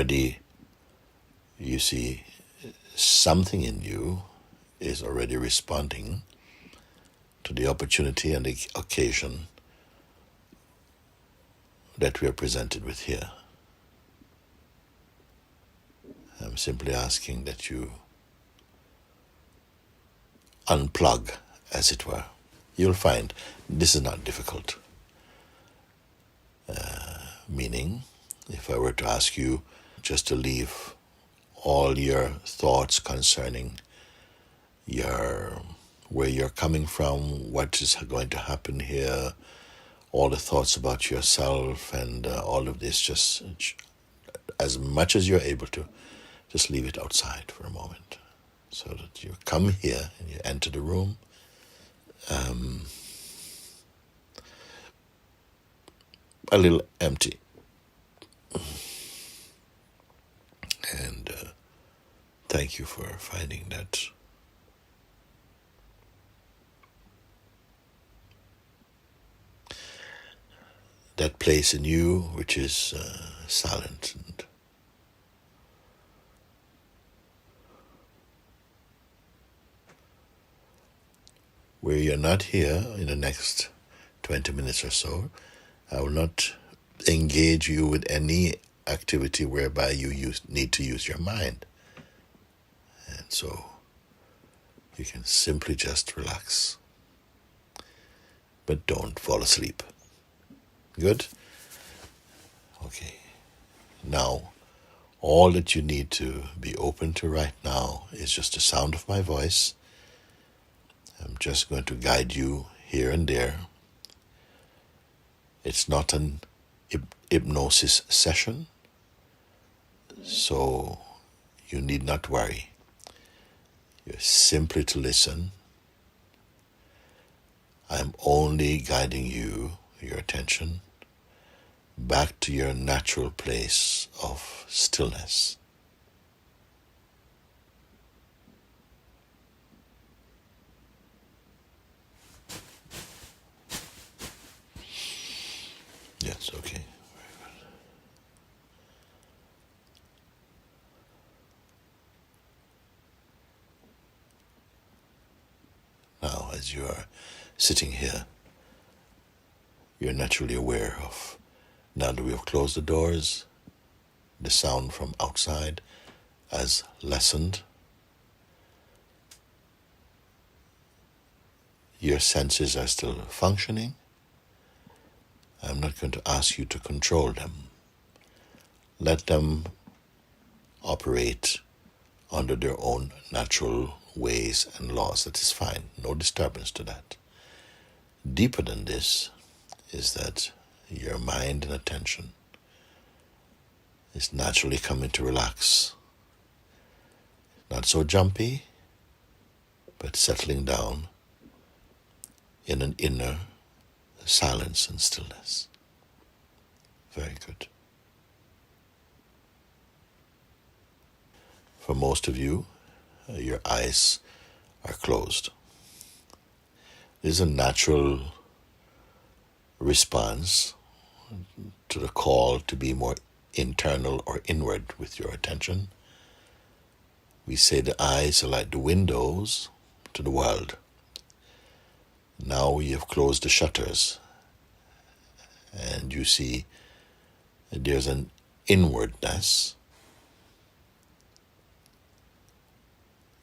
already, you see, something in you is already responding to the opportunity and the occasion that we are presented with here. I'm simply asking that you unplug, as it were. You'll find this is not difficult. Meaning, if I were to ask you just to leave all your thoughts concerning where you're coming from, what is going to happen here, all the thoughts about yourself and all of this, just as much as you're able to, just leave it outside for a moment, so that you come here and you enter the room a little empty. And thank you for finding that place in you which is silent and where you're not here in the next 20 minutes or so. I will not engage you with any activity whereby you need to use your mind. And so you can simply just relax. But don't fall asleep. Good? Okay. Now, all that you need to be open to right now is just the sound of my voice. I'm just going to guide you here and there. It's not an hypnosis session, so you need not worry. You're simply to listen. I'm only guiding you, your attention, back to your natural place of stillness. Yes, okay. Very good. Now, as you are sitting here, you're naturally aware of, now that we have closed the doors, the sound from outside has lessened. Your senses are still functioning. I'm not going to ask you to control them. Let them operate under their own natural ways and laws. That is fine. No disturbance to that. Deeper than this is that your mind and attention is naturally coming to relax. Not so jumpy, but settling down in an inner silence and stillness. Very good. For most of you, your eyes are closed. This is a natural response to the call to be more internal or inward with your attention. We say the eyes are like the windows to the world. Now you have closed the shutters and you see there's an inwardness.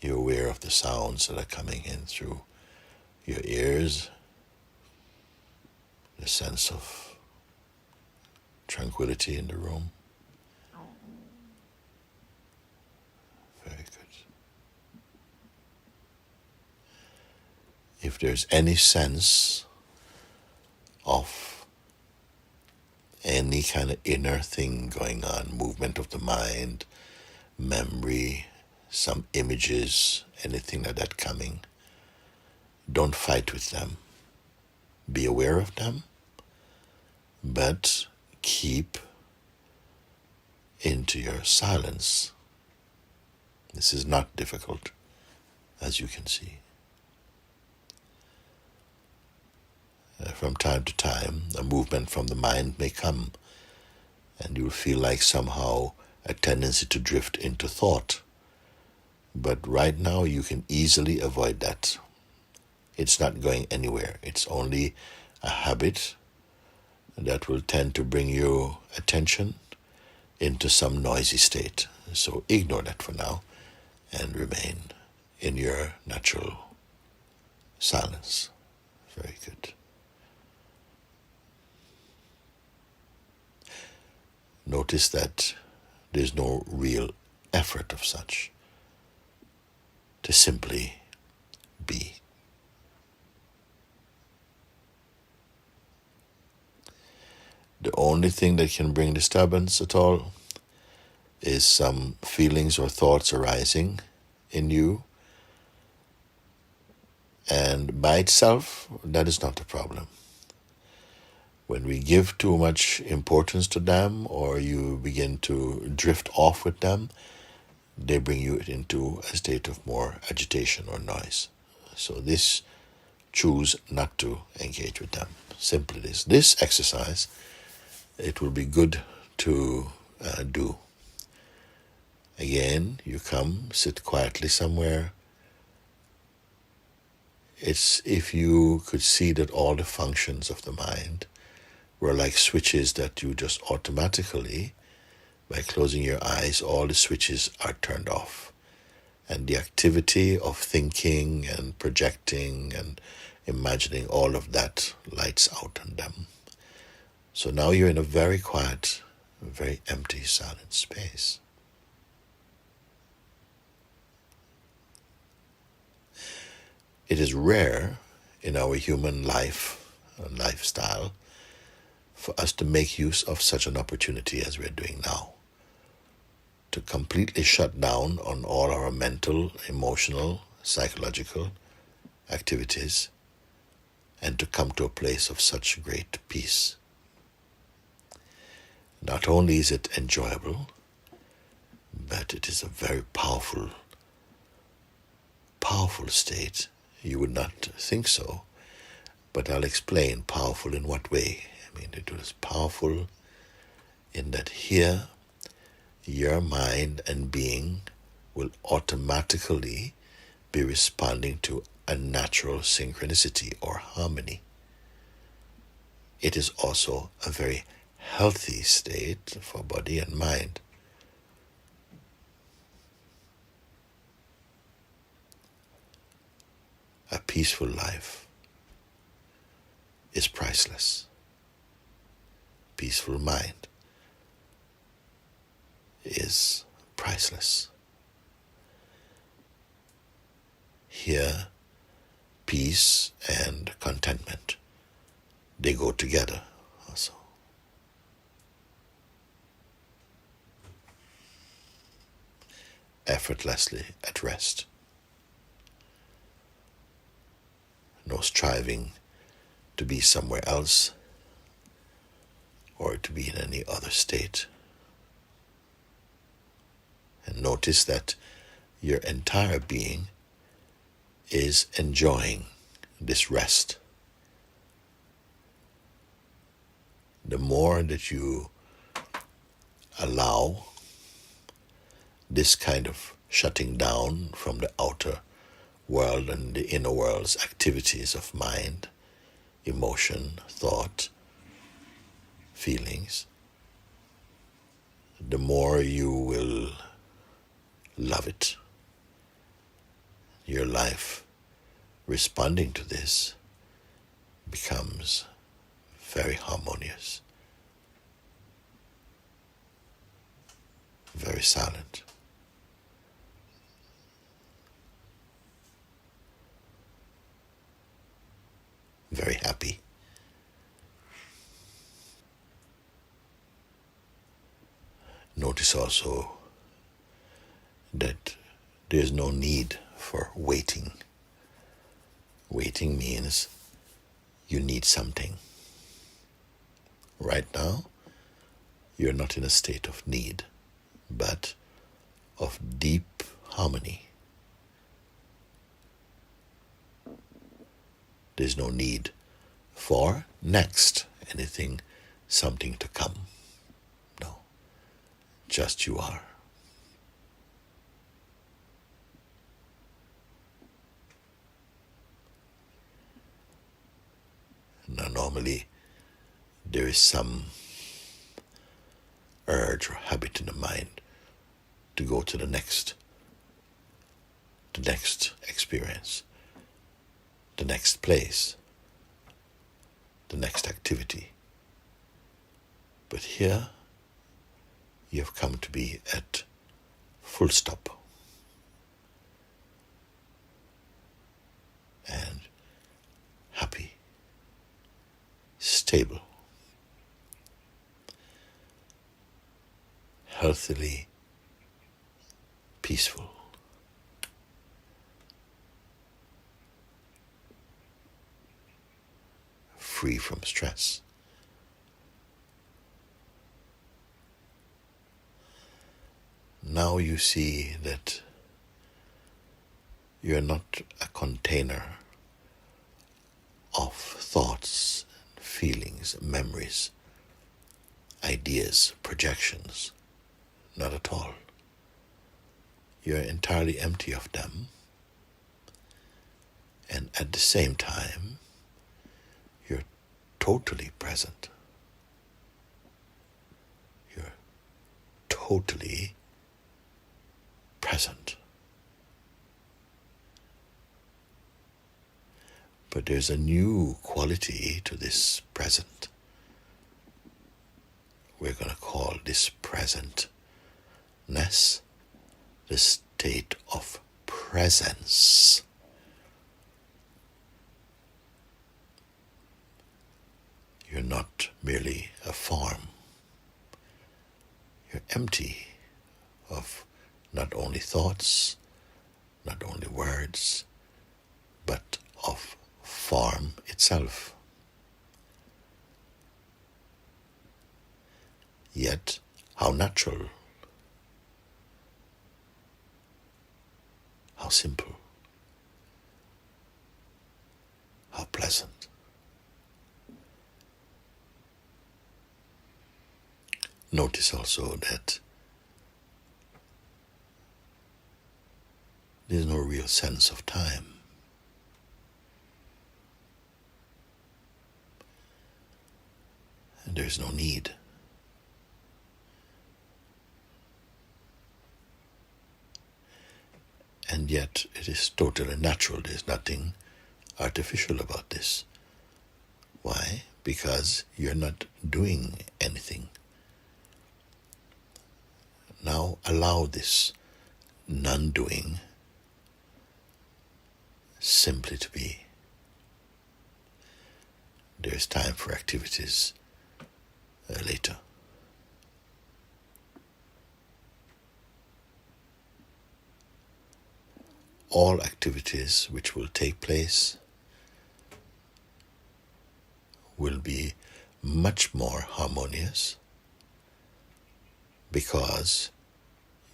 You're aware of the sounds that are coming in through your ears, the sense of tranquility in the room. Very good. If there's any sense of any kind of inner thing going on, movement of the mind, memory, some images, anything like that coming, don't fight with them. Be aware of them, but keep into your silence. This is not difficult, as you can see. From time to time, a movement from the mind may come, and you'll feel like somehow a tendency to drift into thought. But right now you can easily avoid that. It's not going anywhere. It's only a habit that will tend to bring your attention into some noisy state. So ignore that for now and remain in your natural silence. Very good. Notice that there's no real effort of such, to simply be. The only thing that can bring disturbance at all is some feelings or thoughts arising in you. And by itself, that is not a problem. When we give too much importance to them, or you begin to drift off with them, they bring you into a state of more agitation or noise. So choose not to engage with them. Simply this exercise, it will be good to do. Again, you come, sit quietly somewhere. It's if you could see that all the functions of the mind were like switches that you just automatically, by closing your eyes, all the switches are turned off. And the activity of thinking and projecting and imagining, all of that lights out on them. So now you're in a very quiet, very empty, silent space. It is rare in our human life and lifestyle for us to make use of such an opportunity as we're doing now. To completely shut down on all our mental, emotional, psychological activities, and to come to a place of such great peace. Not only is it enjoyable, but it is a very powerful state. You would not think so, but I'll explain powerful in what way. I mean, it is powerful in that here, your mind and being will automatically be responding to a natural synchronicity or harmony. It is also a very healthy state for body and mind. A peaceful life is priceless. Peaceful mind is priceless. Here, peace and contentment, they go together also. Effortlessly at rest. No striving to be somewhere else or to be in any other state. And notice that your entire being is enjoying this rest. The more that you allow this kind of shutting down from the outer world and the inner world's activities of mind, emotion, thought, feelings, the more you will love it. Your life responding to this becomes very harmonious, very silent. Very happy. Notice also that there's no need for waiting. Waiting means you need something. Right now, you're not in a state of need, but of deep harmony. There's no need for next anything, something to come. No. just you are. Now, normally, there is some urge or habit in the mind to go to the next experience, the next place, the next activity. But here, you have come to be at full stop. And happy, stable, healthily peaceful. Free from stress. Now you see that you're not a container of thoughts, feelings, memories, ideas, projections. Not at all. You're entirely empty of them, and at the same time, you're totally present. You're totally present. But there's a new quality to this present. We're going to call this presentness the state of presence. You're not merely a form. You're empty of not only thoughts, not only words, but of form itself. Yet, how natural, how simple, how pleasant. Notice also that there's no real sense of time. And there's no need. And yet it is totally natural. There's nothing artificial about this. Why? Because you're not doing anything. Now allow this non-doing simply to be. There's time for activities later. All activities which will take place will be much more harmonious because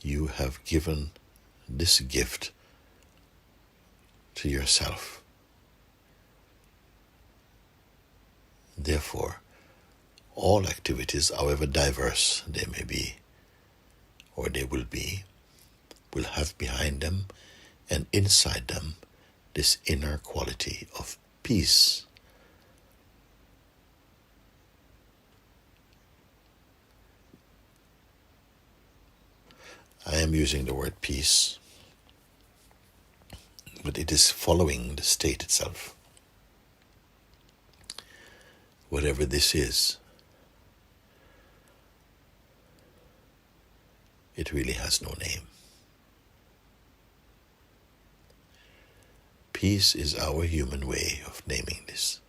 you have given this gift to yourself. Therefore, all activities, however diverse they may be, or they will be, will have behind them and inside them this inner quality of peace. I am using the word peace, but it is following the state itself. Whatever this is, it really has no name. Peace is our human way of naming this.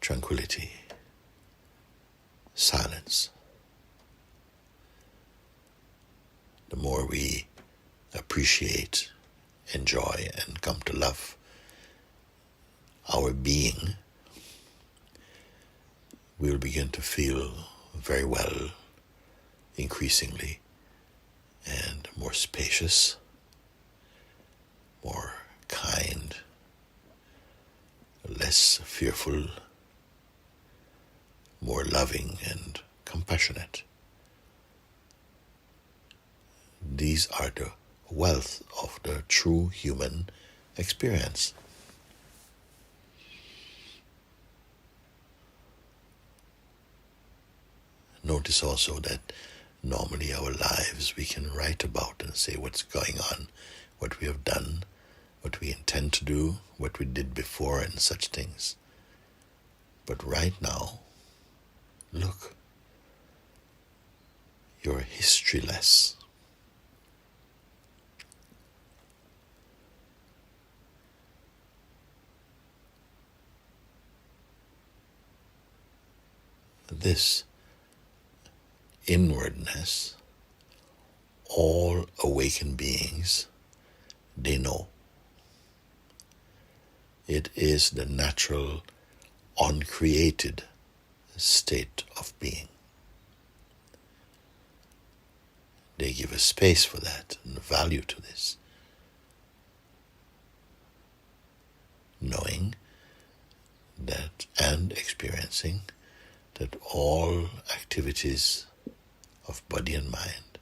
Tranquility, silence. The more we appreciate, enjoy, and come to love our being, we'll begin to feel very well, increasingly, and more spacious, more kind, less fearful, more loving and compassionate. These are the wealth of the true human experience. Notice also that normally our lives we can write about and say what's going on, what we have done, what we intend to do, what we did before, and such things. But right now, look, you're historyless. This inwardness, all awakened beings, they know. It is the natural, uncreated state of being. They give a space for that and value to this, knowing that and experiencing that all activities of body and mind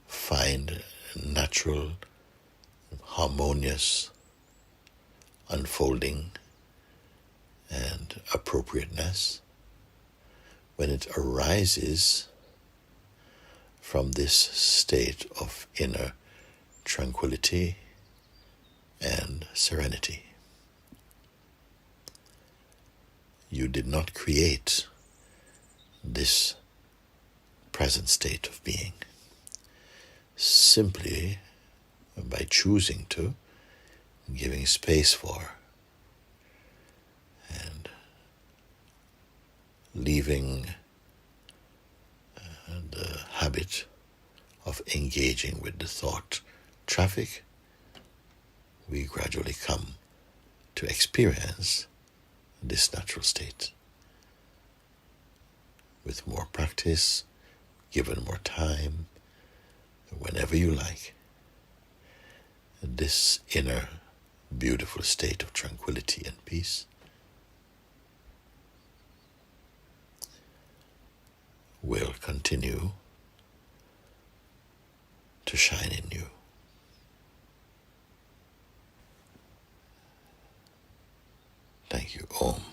find natural, harmonious unfolding and appropriateness when it arises from this state of inner tranquility and serenity. You did not create this present state of being. Simply by choosing to, giving space for, and leaving the habit of engaging with the thought traffic, we gradually come to experience this natural state. With more practice, given more time, whenever you like, this inner beautiful state of tranquility and peace will continue to shine in you. Thank you. Om.